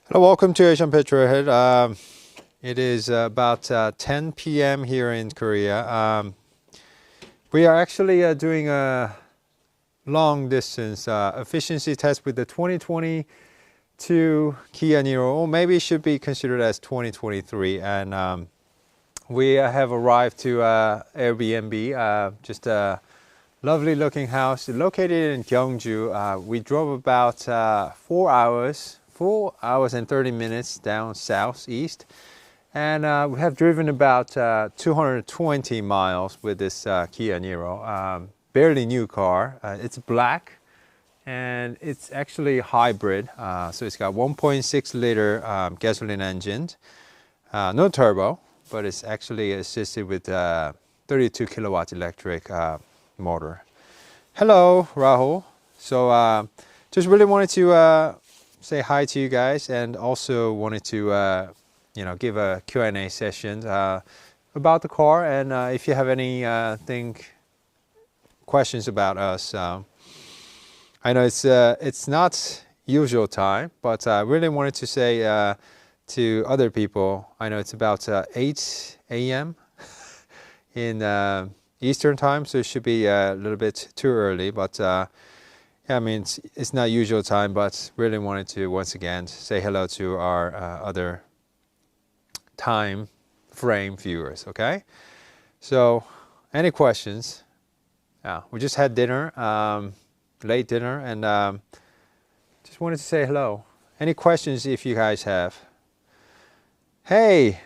Hello, welcome to Asian Petrolhead. It is about 10 p.m. here in Korea. We are actually doing a long distance efficiency test with the 2022 Kia Niro, or maybe it should be considered as 2023. And we have arrived to AirBnB, just a lovely looking house located in Gyeongju. We drove about 4 hours and 30 minutes down southeast, and we have driven about 220 miles with this Kia Niro. Barely new car. It's black and it's actually hybrid, so it's got 1.6 liter gasoline engine, no turbo, but it's actually assisted with 32 kilowatt electric motor. Hello, Rahul. So just really wanted to say hi to you guys, and also wanted to give a Q&A session about the car, and if you have any questions about us. I know it's not usual time, but I really wanted to say to other people, I know it's about 8 a.m. in Eastern time, so it should be a little bit too early, but yeah, I mean, it's not usual time, but really wanted to once again say hello to our other time frame viewers, okay? So, any questions? Yeah, we just had dinner, late dinner, and just wanted to say hello. Any questions if you guys have? Hey,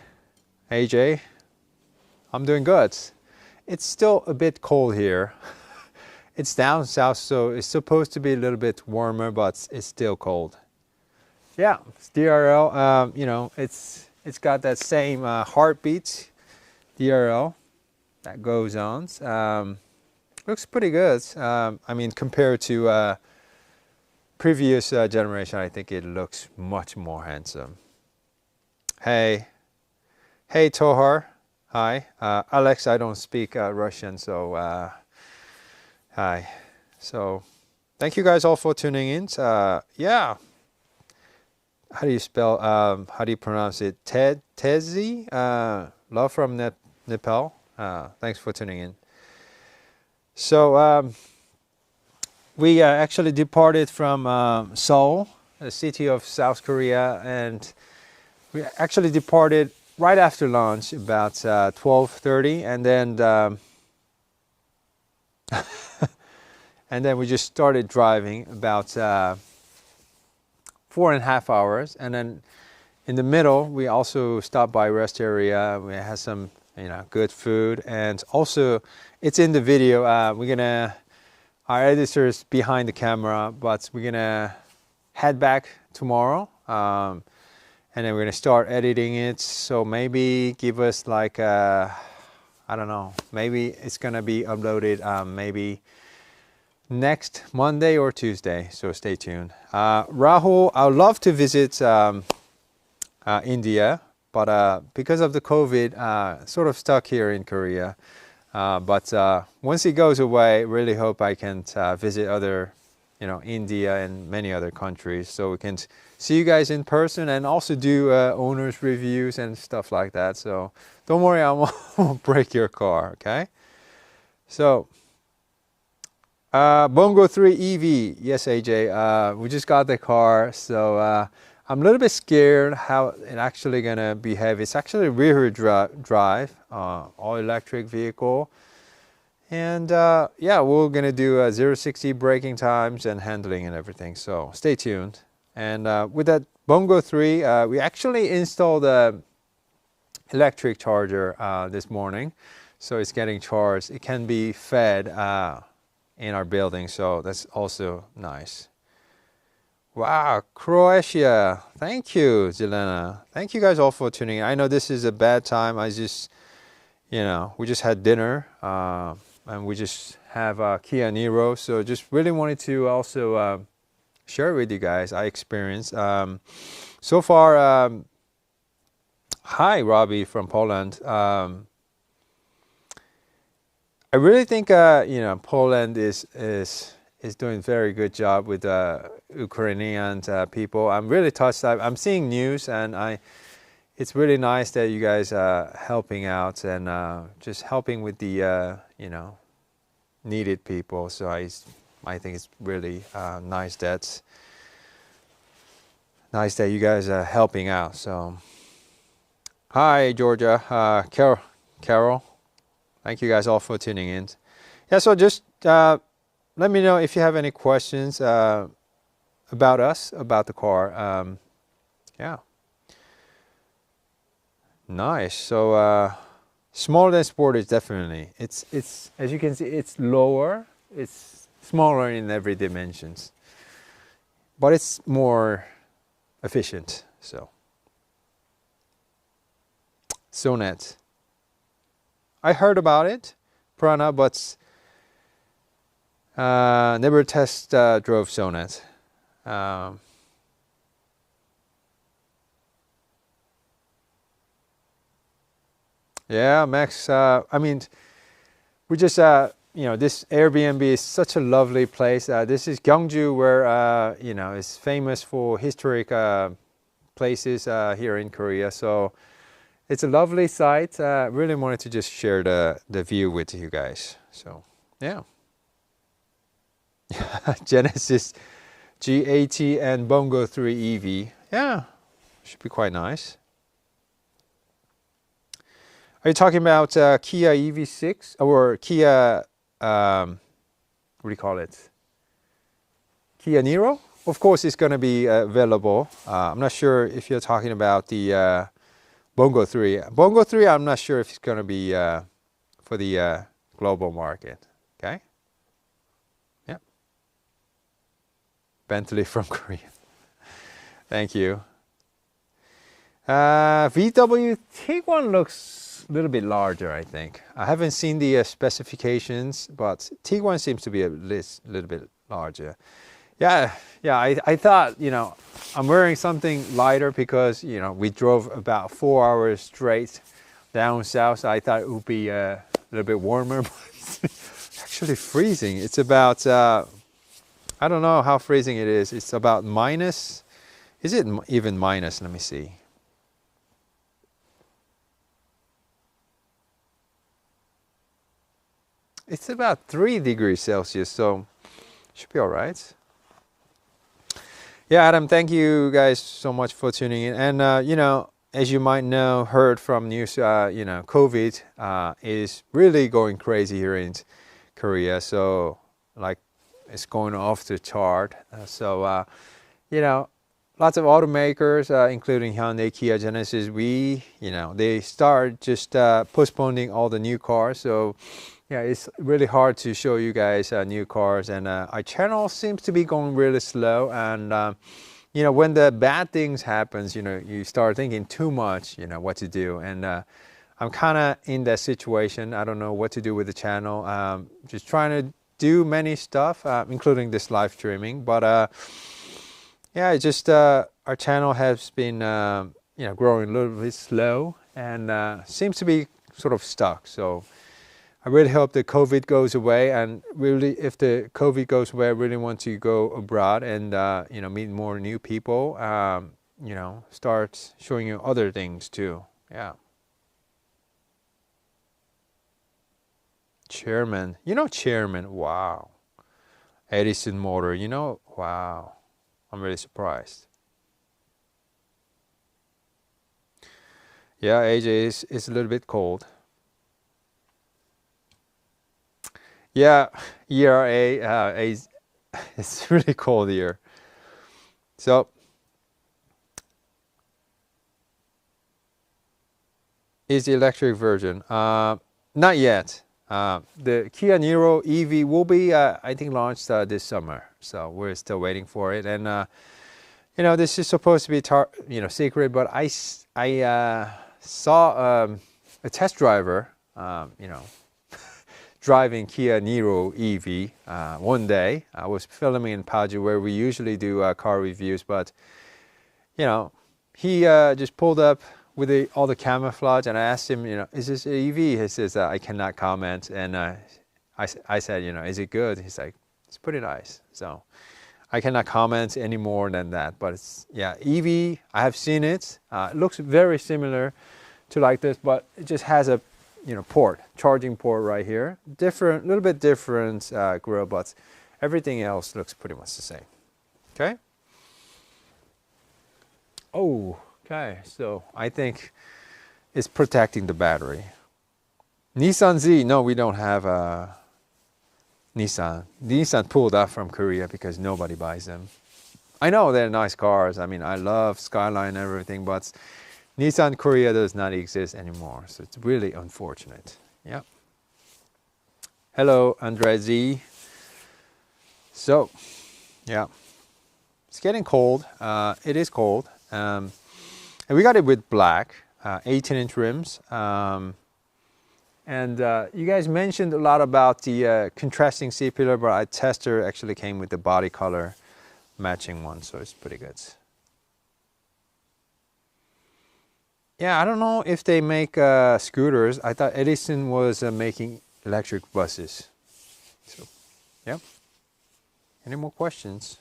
AJ, I'm doing good. It's still a bit cold here. It's down south, so it's supposed to be a little bit warmer, but it's still cold. Yeah, it's DRL. It's got that same heartbeat DRL that goes on. Looks pretty good. I mean, compared to previous generation, I think it looks much more handsome. Hey, Tohar. Hi, Alex. I don't speak Russian, so. Hi. So, thank you guys all for tuning in. Yeah. How do you spell? How do you pronounce it? Tezi. Love from Nepal. Thanks for tuning in. So, we actually departed from Seoul, the city of South Korea, and we actually departed right after lunch, about 12:30, and then. And then we just started driving about 4.5 hours, and then in the middle we also stopped by rest area. We had some good food, and also it's in the video. Our editor's behind the camera, but we're gonna head back tomorrow, and then we're gonna start editing it. So maybe give us like I don't know, maybe it's gonna be uploaded maybe next Monday or Tuesday, so stay tuned. Rahul, I would love to visit India, but because of the COVID, sort of stuck here in Korea. But once it goes away, really hope I can visit other, India and many other countries, so we can see you guys in person and also do owners reviews and stuff like that. So don't worry, I won't break your car, okay? So. Bongo 3 EV, yes AJ, we just got the car, so I'm a little bit scared how it's actually gonna behave. It's actually rear drive, all electric vehicle, and yeah, we're gonna do 0-60 braking times and handling and everything, so stay tuned. And with that Bongo 3, we actually installed a electric charger this morning, so it's getting charged. It can be fed in our building, so that's also nice. Wow, Croatia. Thank you, Zelena. Thank you guys all for tuning in. I know this is a bad time. I just, we just had dinner, and we just have Kia Niro, so just really wanted to also share with you guys I experienced. So far, hi, Robbie from Poland. I really think Poland is is doing very good job with Ukrainian people. I'm really touched. I'm seeing news, and it's really nice that you guys are helping out and just helping with the needed people. So I think it's really nice that you guys are helping out. So hi Georgia, Carol, thank you guys all for tuning in. Yeah, so just let me know if you have any questions about us, about the car. Yeah, nice. So smaller than Sportage, definitely. It's as you can see, it's lower. It's smaller in every dimensions, but it's more efficient. So Sonet, I heard about it, Prana, but never test drove Sonet. Yeah, Max. I mean, we just this Airbnb is such a lovely place. This is Gyeongju, where is famous for historic places here in Korea. So it's a lovely site. Really wanted to just share the view with you guys. So yeah. Genesis G80 and Bongo 3 EV. Yeah, should be quite nice. Are you talking about Kia EV6 or Kia, what do you call it? Kia Niro? Of course, it's going to be available. I'm not sure if you're talking about the Bongo 3. Bongo 3, I'm not sure if it's going to be for the global market. Okay. Bentley from Korea. Thank you. VW Tiguan looks a little bit larger, I think. I haven't seen the specifications, but Tiguan seems to be a little bit larger. Yeah, I thought, I'm wearing something lighter because, we drove about 4 hours straight down south. So I thought it would be a little bit warmer, but it's actually freezing. It's about... I don't know how freezing it is. It's about minus. Is it even minus? Let me see. It's about 3 degrees Celsius, so should be all right. Yeah, Adam, thank you guys so much for tuning in. And as you might know, heard from news, COVID is really going crazy here in Korea. So like, it's going off the chart. Lots of automakers, including Hyundai, Kia, Genesis, they start just postponing all the new cars. So, yeah, it's really hard to show you guys new cars. And our channel seems to be going really slow. And, when the bad things happens, you start thinking too much, what to do. And I'm kind of in that situation. I don't know what to do with the channel. Just trying to do many stuff, including this live streaming, but yeah, just our channel has been growing a little bit slow and seems to be sort of stuck. So I really hope the COVID goes away, and really, if the COVID goes away, I really want to go abroad and meet more new people. Start showing you other things too. Yeah. Chairman, Chairman, wow. Edison Motor, wow. I'm really surprised. Yeah, AJ is a little bit cold. Yeah, ERA, it's really cold here. So, is the electric version? Not yet. The Kia Niro EV will be, I think, launched this summer. So we're still waiting for it. And, this is supposed to be, secret, but I saw a test driver, driving Kia Niro EV one day. I was filming in Paju, where we usually do car reviews, but, he just pulled up with all the camouflage, and I asked him, is this an EV? He says, I cannot comment. And I said, is it good? He's like, It's pretty nice. So I cannot comment any more than that. But it's, yeah, EV, I have seen it. It looks very similar to like this, but it just has a, you know, port, charging port right here. Different, a little bit different grill, but everything else looks pretty much the same. Okay. Oh, okay. So I think it's protecting the battery. Nissan Z, no, we don't have a Nissan. Nissan pulled out from Korea because nobody buys them. I know they're nice cars. I mean, I love Skyline and everything, but Nissan Korea does not exist anymore. So it's really unfortunate. Yeah. Hello, Andre Z. So, yeah, it's getting cold. It is cold. And we got it with black, 18-inch rims. And you guys mentioned a lot about the contrasting C-pillar, but our tester actually came with the body color matching one, so it's pretty good. Yeah, I don't know if they make scooters. I thought Edison was making electric buses. So, yeah. Any more questions?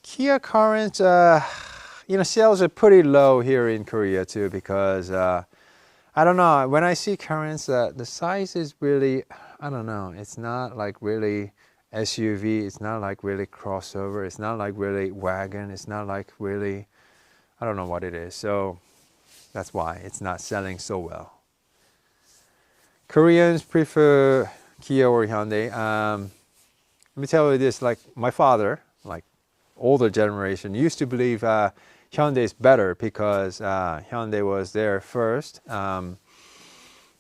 Kia Current, you know, sales are pretty low here in Korea too, because I don't know, when I see Currents, the size is really, I don't know, it's not like really SUV, it's not like really crossover, it's not like really wagon, it's not like really, I don't know what it is. So that's why it's not selling so well. Koreans prefer Kia or Hyundai. Let me tell you this, like my father, like older generation, used to believe Hyundai is better because Hyundai was there first.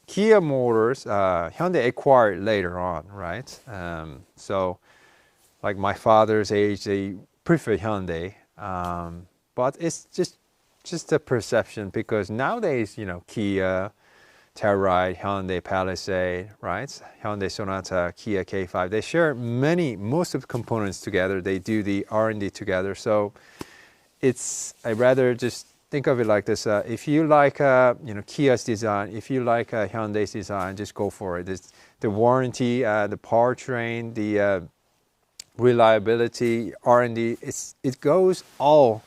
Kia Motors, Hyundai acquired later on, right? So like my father's age, they prefer Hyundai. But it's just a perception, because nowadays, you know, Kia, Telluride, Hyundai Palisade, right? Hyundai Sonata, Kia K5, they share most of the components together. They do the R&D together. So I rather just think of it like this. If you like, you know, Kia's design, if you like Hyundai's design, just go for it. The warranty, the powertrain, the reliability, R&D, it goes all.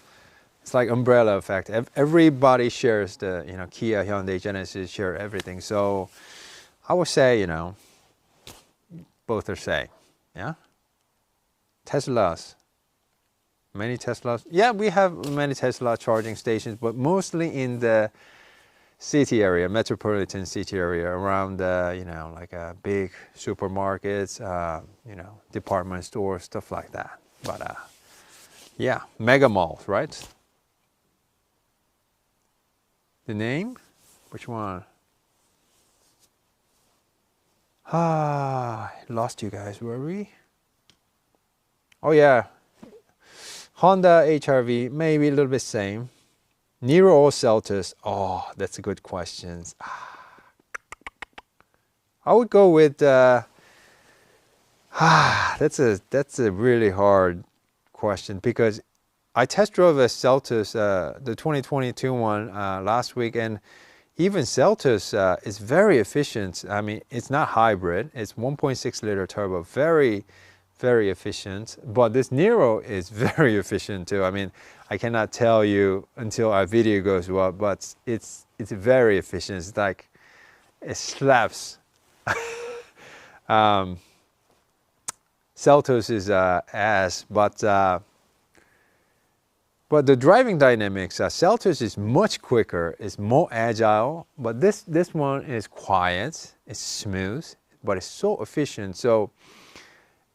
It's like umbrella effect. Everybody shares the, you know, Kia, Hyundai, Genesis share everything. So I would say, you know, both are same. Yeah. Teslas. Many Teslas. Yeah, we have many Tesla charging stations, but mostly in the city area, metropolitan city area, around, you know, like big supermarkets, you know, department stores, stuff like that. But yeah, mega malls, right? The name? Which one? I lost you guys. Were we? Oh yeah. Honda HR-V, maybe a little bit same. Niro or Celtis? Oh, that's a good question. I would go with. That's a really hard question, because I test drove a Celtis, the 2022 one, last week, and even Celtis is very efficient. I mean, it's not hybrid. It's 1.6 liter turbo, very, very efficient. But this Niro is very efficient too. I mean, I cannot tell you until our video goes well, but it's very efficient. It's like, it slaps. Celtis is ass, but the driving dynamics, Celtis is much quicker, it's more agile, but this one is quiet, it's smooth, but it's so efficient. So,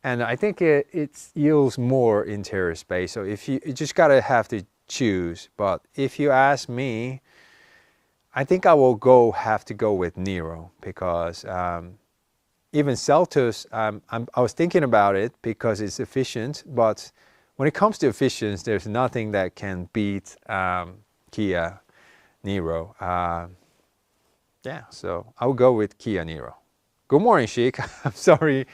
and I think it yields more interior space. So if you just have to choose. But if you ask me, I think I will have to go with Niro, because even Celtis, I was thinking about it because it's efficient, but when it comes to efficiency, there's nothing that can beat Kia Niro. Yeah, so I will go with Kia Niro. Good morning, Sheik. I'm sorry,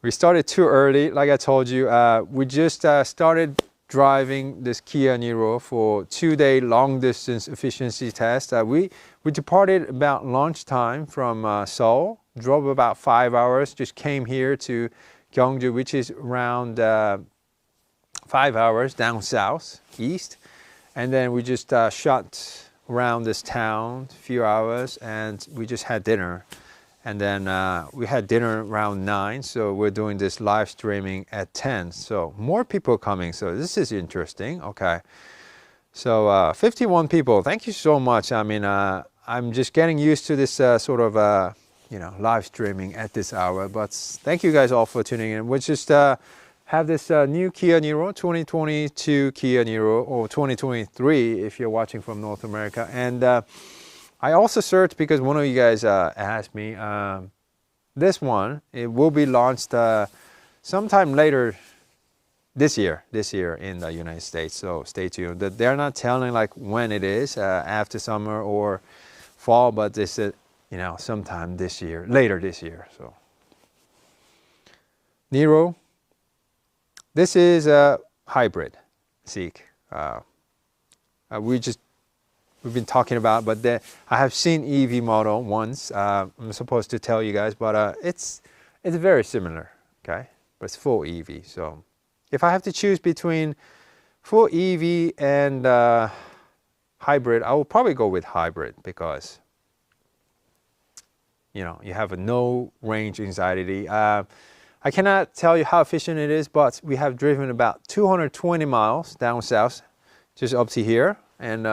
we started too early. Like I told you, we just started driving this Kia Niro for 2-day long distance efficiency test. We departed about lunchtime from Seoul, drove about 5 hours, just came here to Gyeongju, which is around 5 hours down south, east. And then we just shot around this town a few hours, and we just had dinner. And then we had dinner around 9, so we're doing this live streaming at 10. So more people coming, so this is interesting. Okay, so 51 people, thank you so much. I mean, I'm just getting used to this sort of, live streaming at this hour. But thank you guys all for tuning in. We just have this new Kia Niro, 2022 Kia Niro, or 2023 if you're watching from North America. And I also searched because one of you guys asked me, this one, it will be launched sometime later this year in the United States, so stay tuned. They're not telling like when it is, after summer or fall, but they said, sometime this year, later this year. So Niro, this is a hybrid Seek. We've been talking about, but I have seen EV model once. I'm supposed to tell you guys, but it's very similar, okay? But it's full EV. So if I have to choose between full EV and hybrid, I will probably go with hybrid because you have a no range anxiety. I cannot tell you how efficient it is, but we have driven about 220 miles down south, just up to here, and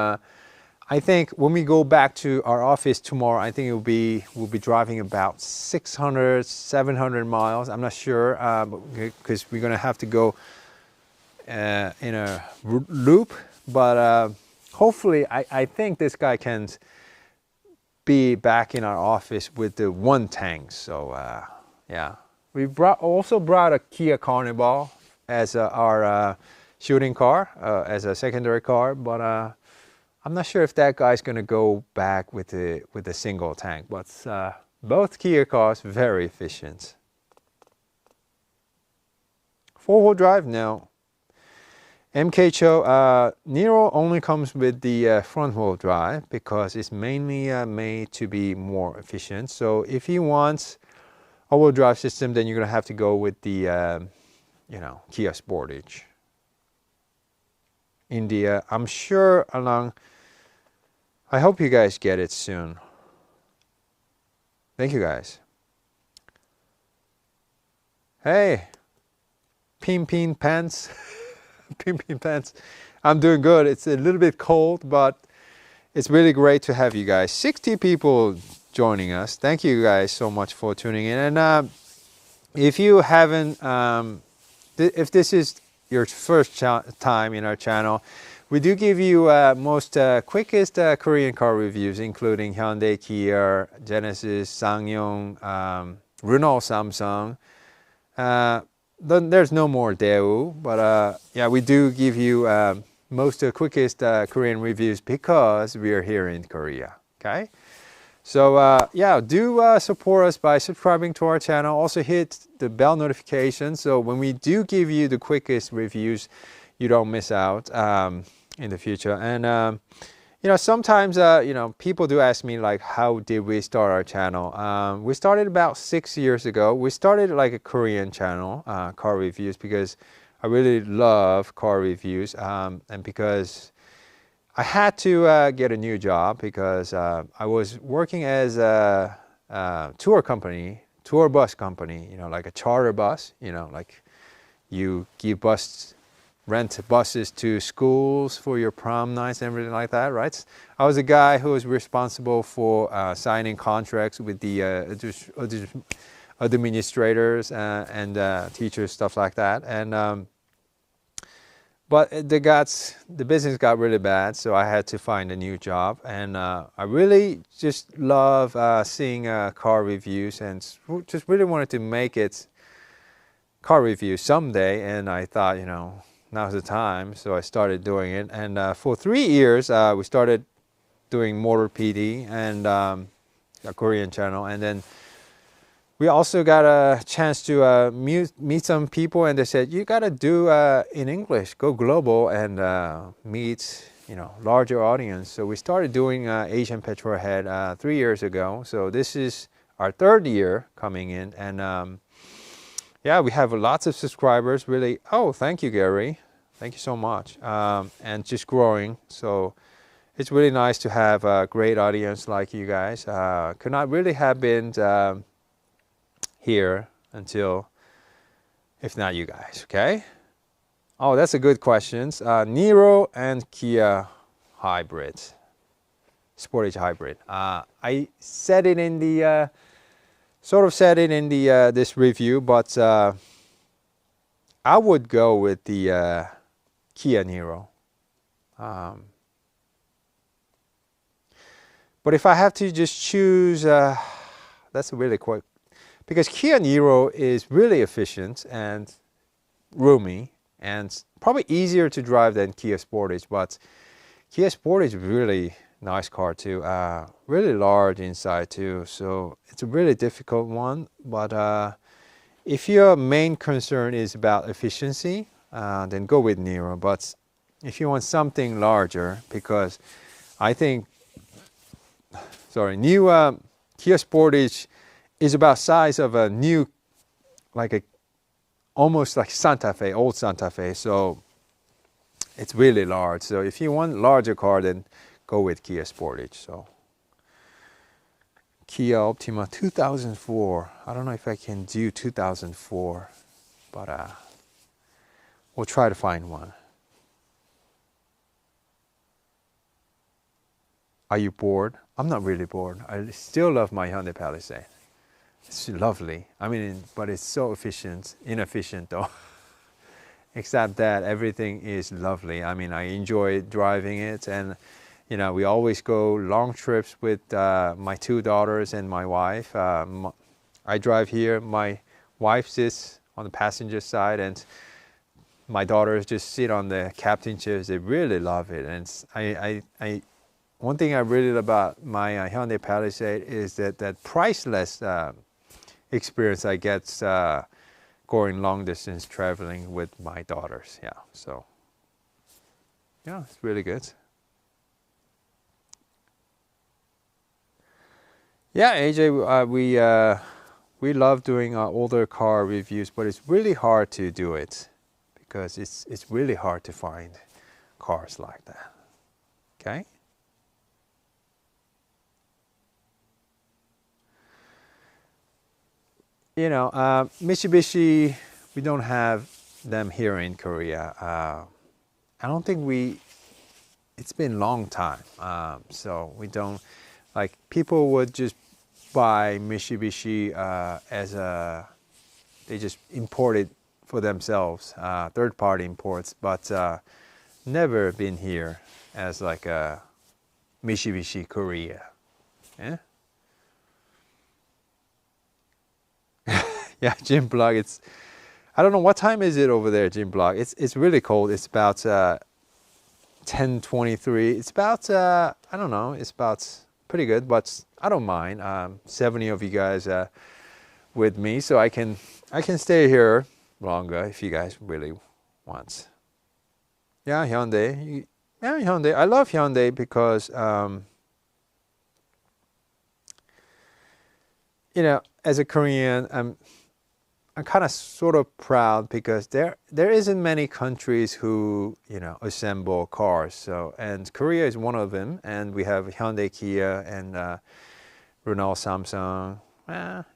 I think when we go back to our office tomorrow, I think we'll be driving about 600, 700 miles. I'm not sure because we're gonna have to go in a loop. But hopefully, I think this guy can be back in our office with the one tank. So yeah, we also brought a Kia Carnival as our shooting car, as a secondary car, but. I'm not sure if that guy's going to go back with a single tank, but both Kia cars very efficient. 4-wheel drive, no. MK Cho, Niro only comes with the front-wheel drive because it's mainly made to be more efficient. So if you want all-wheel drive system, then you're going to have to go with the Kia Sportage. India, I'm sure I hope you guys get it soon. Thank you guys. Hey, Pin Pants. Pin Pants. I'm doing good. It's a little bit cold, but it's really great to have you guys. 60 people joining us. Thank you guys so much for tuning in. And if you haven't, if this is your first time in our channel, we do give you most quickest Korean car reviews, including Hyundai, Kia, Genesis, Sangyong, Renault, Samsung. There's no more Daewoo, but yeah, we do give you most quickest Korean reviews because we are here in Korea. Okay, so yeah, do support us by subscribing to our channel. Also hit the bell notification so when we do give you the quickest reviews, you don't miss out in the future. And sometimes people do ask me like, how did we start our channel? We started about 6 years ago. We started like a Korean channel, car reviews, because I really love car reviews, and because I had to get a new job because I was working as a tour bus company, like a charter bus, like you give rent buses to schools for your prom nights and everything like that, right? I was a guy who was responsible for signing contracts with the administrators and teachers, stuff like that. And but the business got really bad, so I had to find a new job. And I really just love seeing car reviews, and just really wanted to make it car review someday. And I thought, now's the time, so I started doing it. And for 3 years, we started doing Motor PD and a Korean channel. And then we also got a chance to meet some people, and they said you gotta do in English, go global and meet larger audience. So we started doing Asian Petrolhead 3 years ago. So this is our 3rd year coming in, and yeah, we have lots of subscribers. Really, oh, thank you, Gary, thank you so much, and just growing. So it's really nice to have a great audience like you guys. Could not really have been here until if not you guys. Okay. Oh, that's a good question. Niro and Kia hybrid, Sportage hybrid. I said it in the sort of said it in the this review, but I would go with the Kia Niro. But if I have to just choose, that's a really quick, because Kia Niro is really efficient and roomy and probably easier to drive than Kia Sportage, but Kia Sportage is really nice car too, really large inside too, so it's a really difficult one. But if your main concern is about efficiency, then go with Niro. But if you want something larger, because I think, new Kia Sportage is about size of a new, like almost like Santa Fe, old Santa Fe. So it's really large. So if you want a larger car, then go with Kia Sportage. So Kia Optima 2004. I don't know if I can do 2004, but we'll try to find one. Are you bored? I'm not really bored. I still love my Hyundai Palisade. It's lovely. I mean, but it's so inefficient though. Except that everything is lovely. I mean, I enjoy driving it, and we always go long trips with my 2 daughters and my wife. I drive here. My wife sits on the passenger side, and my daughters just sit on the captain chairs. They really love it, and one thing I really love about my Hyundai Palisade is that priceless experience I get going long distance traveling with my daughters. Yeah, so yeah, it's really good. Yeah, AJ, we love doing older car reviews, but it's really hard to do it because it's really hard to find cars like that. Okay. Mitsubishi, we don't have them here in Korea. I don't think it's been a long time. So we don't, like, people would just buy Mitsubishi they just import it for themselves, third-party imports, but never been here as like a Mitsubishi Korea. Yeah? Yeah, Jim Block. I don't know what time is it over there, Jim Block. It's really cold. It's about 10:23. It's about I don't know. It's about pretty good, but I don't mind. 70 of you guys with me, so I can stay here longer if you guys really want. Yeah, Hyundai. Yeah, Hyundai. I love Hyundai because as a Korean, I'm kind of sort of proud because there isn't many countries who assemble cars. So, and Korea is one of them, and we have Hyundai, Kia, and Renault, Samsung.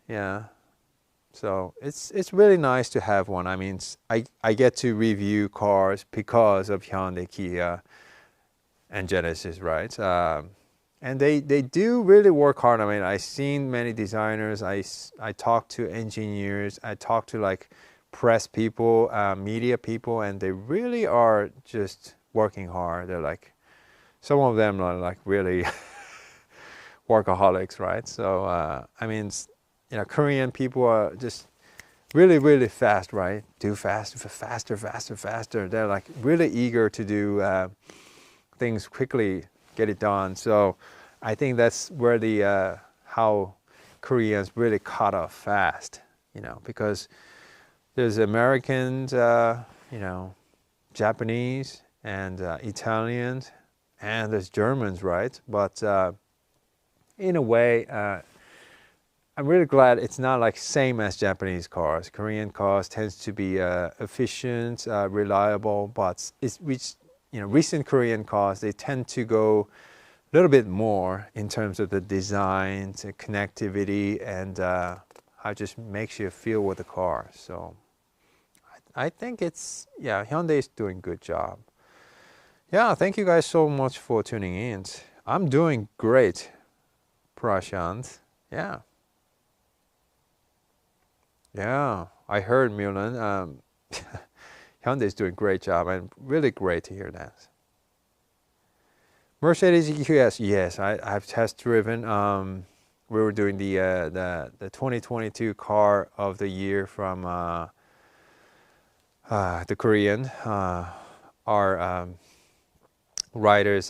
Yeah. So it's really nice to have one. I mean, I get to review cars because of Hyundai, Kia, and Genesis, right? And they do really work hard. I mean, I've seen many designers. I talk to engineers. I talk to like press people, media people, and they really are just working hard. They're like, some of them are like really workaholics, right? So I mean, Korean people are just really, really fast, right? Do faster. They're like really eager to do things quickly, get it done. So I think that's where the how Koreans really caught up fast, you know, because there's Americans, you know, Japanese and Italians, and there's Germans, right? But in a way, I'm really glad it's not like same as Japanese cars. Korean cars tends to be efficient, reliable, but you know, recent Korean cars, they tend to go a little bit more in terms of the design, the connectivity, and how it just makes you feel with the car. So I think it's, yeah, Hyundai is doing a good job. Yeah, thank you guys so much for tuning in. I'm doing great, Prashant. Yeah. Yeah, I heard Mulan. Hyundai is doing a great job, and really great to hear that. Mercedes EQS, yes, I've test driven. We were doing the 2022 car of the year from the Korean, our writers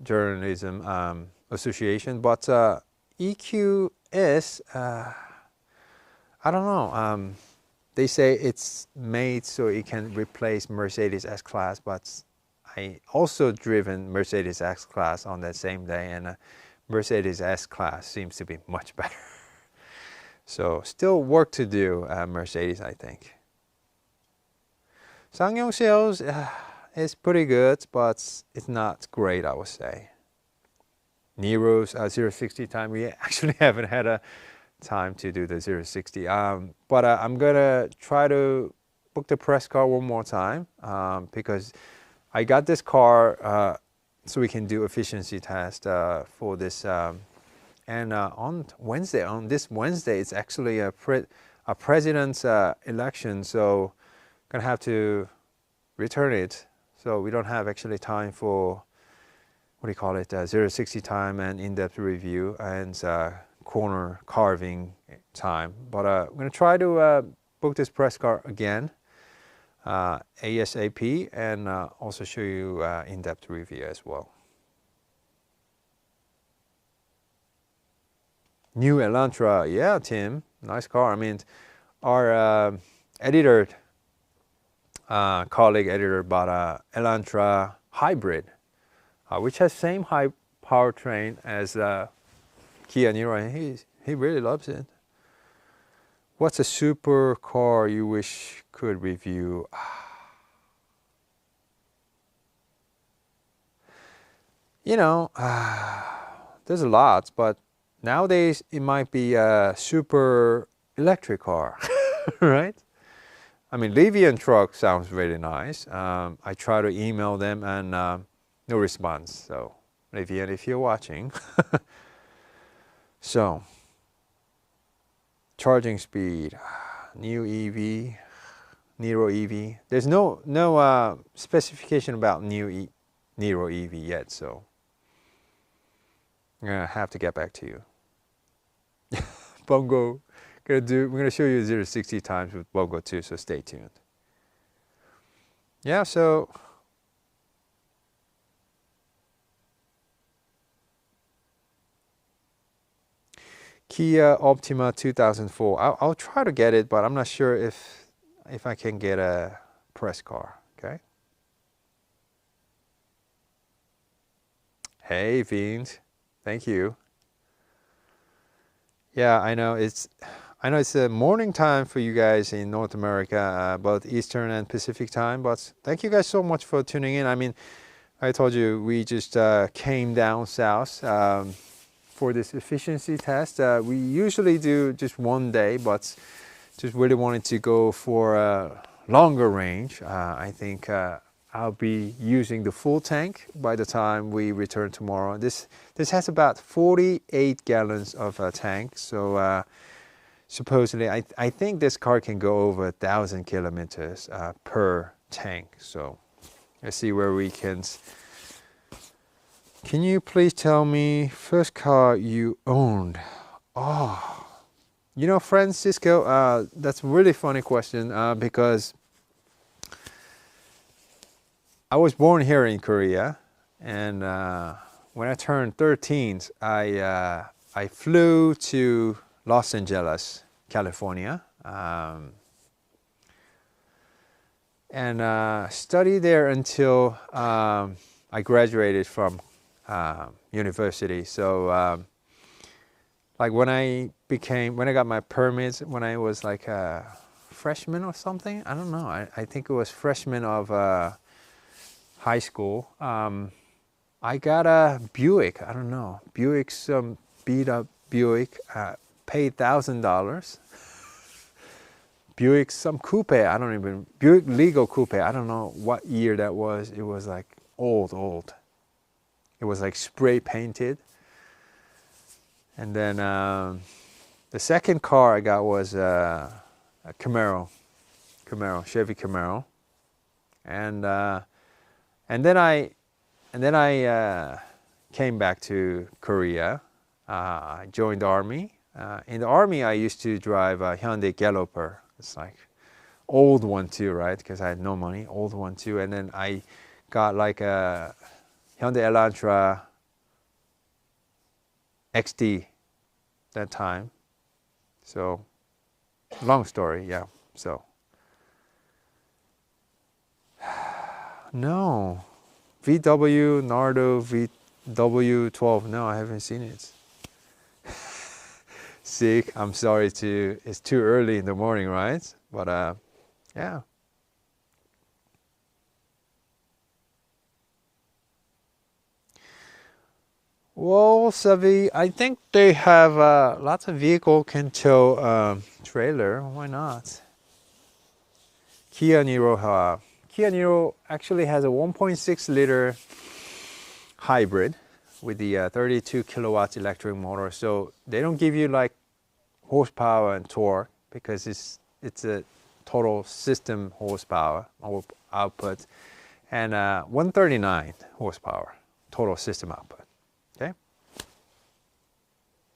journalism association. But EQS. I don't know. They say it's made so it can replace Mercedes S-Class, but I also driven Mercedes S-Class on that same day, and Mercedes S-Class seems to be much better. So still work to do, Mercedes, I think. Sangyong sales is pretty good, but it's not great, I would say. Niro's 0-60 time, we actually haven't had a time to do the 0-60, but I'm gonna try to book the press car one more time, because I got this car so we can do efficiency test for this, and on this Wednesday it's actually a president's election, so gonna have to return it, so we don't have actually time for, what do you call it, 0-60 time and in-depth review and corner carving time. But I'm going to try to book this press car again ASAP, and also show you in-depth review as well. New Elantra, yeah, Tim, nice car. I mean, our editor, colleague editor bought a Elantra hybrid, which has same high powertrain as Kia Niro, and he really loves it. What's a supercar you wish could review? You know, there's a lot, but nowadays it might be a super electric car, right? I mean, Livian truck sounds really nice. I try to email them and no response. So, Livian, if you're watching. So, charging speed, new EV, Niro EV. There's no specification about new Niro EV yet, so I'm gonna have to get back to you. Bongo, we're gonna show you 0-60 times with Bongo too, so stay tuned. Yeah, so. Kia Optima 2004. I'll try to get it, but I'm not sure if I can get a press car. Okay. Hey, Fiend. Thank you. Yeah, I know it's a morning time for you guys in North America, both Eastern and Pacific time. But thank you guys so much for tuning in. I mean, I told you we just came down south. For this efficiency test. We usually do just one day, but just really wanted to go for a longer range. I think I'll be using the full tank by the time we return tomorrow. This has about 48 gallons of a tank, so supposedly I think this car can go over 1,000 kilometers per tank. So let's see where we can. Can you please tell me first car you owned? Oh, you know, Francisco, that's a really funny question because I was born here in Korea, and when I turned 13, I I flew to Los Angeles, California, and studied there until I graduated from university. So like when I got my permits, when I was like a freshman or something, I don't know, I think it was freshman of high school, I got a Buick, I don't know, Buick, some beat up Buick, paid $1,000. Buick, some coupe, Buick legal coupe, I don't know what year that was. It was like old. It was like spray painted. And then the second car I got was a Camaro, Chevy Camaro. And then I came back to Korea. I joined the army. In the army, I used to drive a Hyundai Galloper. It's like old one too, right? Because I had no money, old one too. And then I got like a Hyundai Elantra XD that time. So long story, yeah. So no, VW Nardo VW12. No, I haven't seen it. Sick. I'm sorry it's too early in the morning, right? But yeah. Well, Savi, I think they have lots of vehicle can tow trailer. Why not? Kia Niro actually has a 1.6 liter hybrid with the 32 kilowatts electric motor. So they don't give you like horsepower and torque because it's a total system horsepower or output, and 139 horsepower total system output. Okay.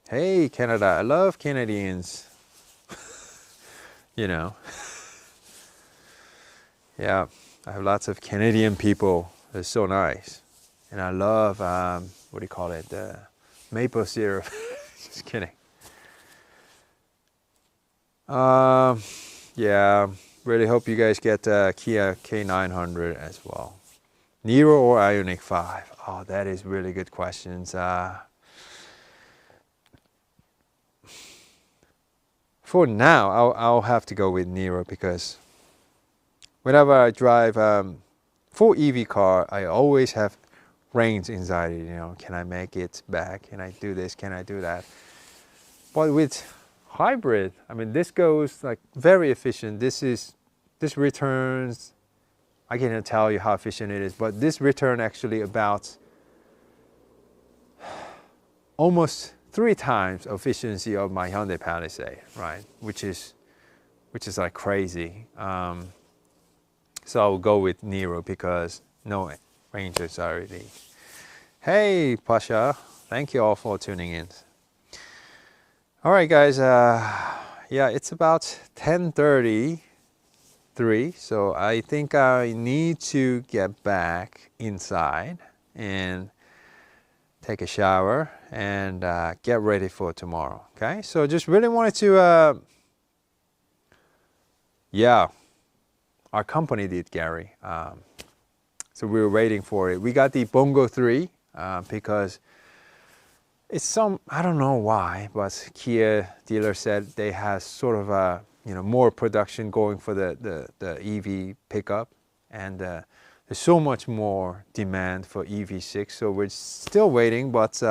Hey Canada, I love Canadians. You know. Yeah, I have lots of Canadian people. They're so nice. And I love, what do you call it? Maple syrup. Just kidding. Yeah, really hope you guys get Kia K900 as well. Niro or Ioniq 5? Oh, that is really good questions. For now, I'll have to go with Niro because whenever I drive full EV car, I always have range anxiety. You know, can I make it back? Can I do this? Can I do that? But with hybrid, I mean, this goes like very efficient. This returns, I can't tell you how efficient it is, but this return actually about almost 3 times efficiency of my Hyundai Palisade, right? Which is like crazy. So I'll go with Niro because no range anxiety. Hey Pasha, thank you all for tuning in. All right guys, yeah, it's about 10:33, so I think I need to get back inside and take a shower and get ready for tomorrow. Okay, so just really wanted to yeah, our company did, Gary. So we were waiting for it. We got the Bongo 3 because it's some, I don't know why, but Kia dealer said they have sort of a, you know, more production going for the EV pickup, and there's so much more demand for EV6. So we're still waiting, but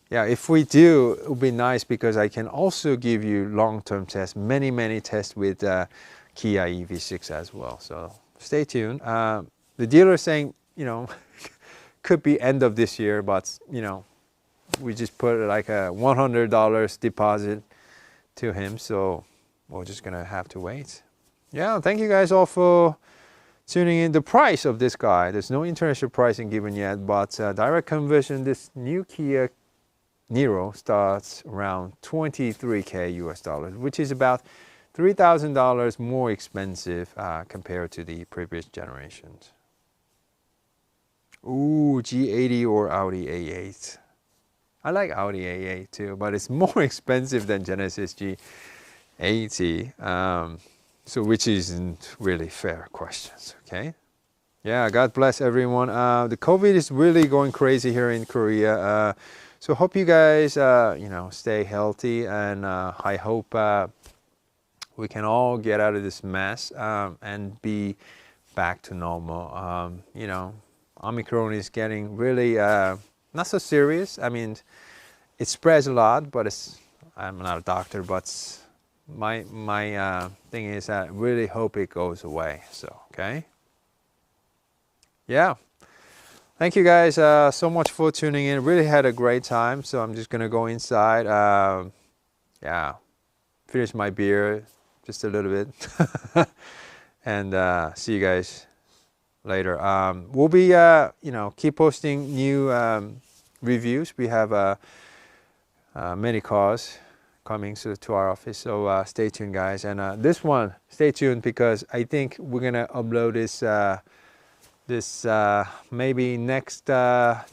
yeah, if we do, it would be nice because I can also give you long-term tests, many tests with Kia EV6 as well. So stay tuned. The dealer is saying, you know, could be end of this year, but you know, we just put like a $100 deposit to him, so we're just gonna have to wait. Yeah, thank you guys all for tuning in. The price of this guy, there's no international pricing given yet, but direct conversion, this new Kia Niro starts around 23K US dollars, which is about $3,000 more expensive compared to the previous generations. Ooh, G80 or Audi A8. I like Audi A8 too, but it's more expensive than Genesis G80. So which isn't really fair questions, okay? Yeah, God bless everyone. The COVID is really going crazy here in Korea. So hope you guys, you know, stay healthy, and I hope we can all get out of this mess and be back to normal. You know, Omicron is getting really not so serious. I mean, it spreads a lot, but I'm not a doctor, but my thing is I really hope it goes away. So, okay. Yeah. Thank you guys so much for tuning in. Really had a great time. So I'm just going to go inside. Yeah. Finish my beer just a little bit. And see you guys later. We'll be, you know, keep posting new reviews. We have many cars coming to our office. So stay tuned, guys. And this one, stay tuned, because I think we're going to upload this maybe next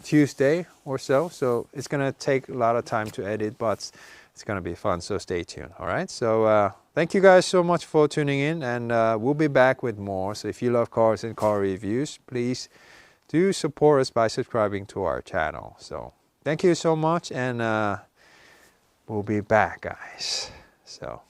Tuesday or so. So it's gonna take a lot of time to edit, but it's gonna be fun. So stay tuned. All right. So thank you guys so much for tuning in, and we'll be back with more. So if you love cars and car reviews, please do support us by subscribing to our channel. So thank you so much, and we'll be back, guys. So.